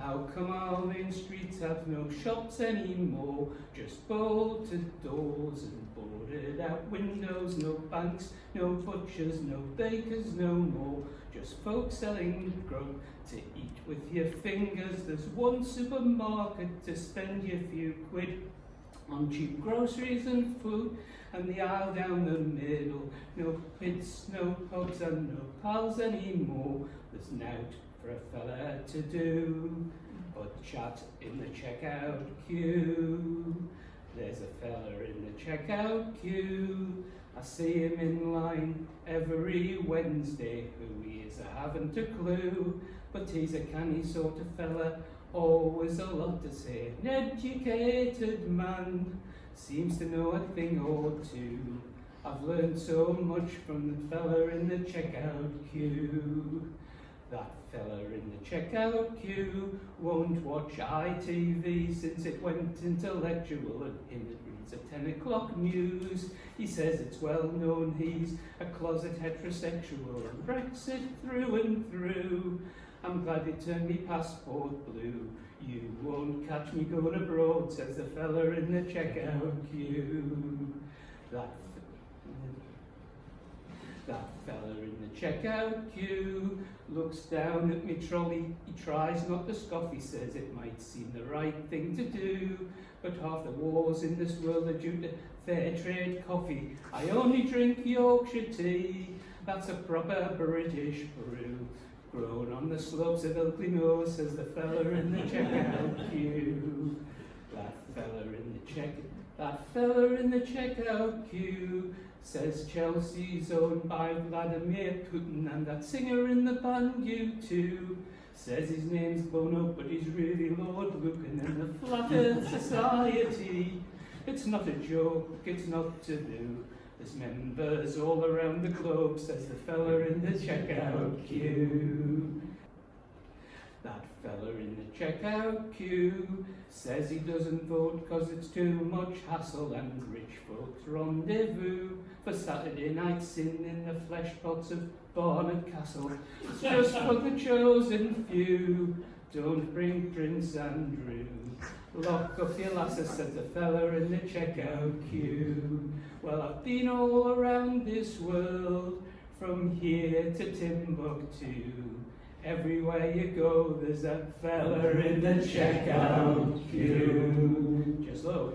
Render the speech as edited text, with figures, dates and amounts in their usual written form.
How come our main streets have no shops anymore? Just bolted doors and boarded out windows. No banks, no butchers, no bakers, no more. Just folks selling grub to eat with your fingers. There's one supermarket to spend your few quid on cheap groceries and food, and the aisle down the middle. No pits, no pubs, and no pals anymore. There's nought for a fella to do but chat in the checkout queue. There's a fella in the checkout queue. I see him in line every Wednesday. Who he is, I haven't a clue, but he's a canny sort of fella, always a lot to say. An educated man, seems to know a thing or two. I've learned so much from the fella in the checkout queue. That fella in the checkout queue won't watch ITV since it went intellectual, and him it reads at 10 o'clock news. He says it's well known he's a closet heterosexual, and Brexit through and through. I'm glad you turned me passport blue. You won't catch me going abroad, says the fella in the checkout queue. That fella in the checkout queue looks down at me trolley. He tries not to scoff. He says it might seem the right thing to do, but half the wars in this world are due to fair trade coffee. I only drink Yorkshire tea. That's a proper British brew, grown on the slopes of Ilkley, says the fella in the checkout queue. That fella in the checkout queue says Chelsea's owned by Vladimir Putin, and that singer in the band U2 says his name's Bono, but he's really Lord Lucan in the Flat Earth Society. It's not a joke, it's not taboo. There's members all around the globe, says the fella in the checkout queue. That fella in the checkout queue says he doesn't vote cause it's too much hassle, and rich folks rendezvous for Saturday night sin in the flesh pots of Barnard Castle. It's just for the chosen few. Don't bring Prince Andrew. Lock up your lasses, said the fella in the checkout queue. Well, I've been all around this world, from here to Timbuktu. Everywhere you go, there's a fella in the checkout queue. Jez Lowe.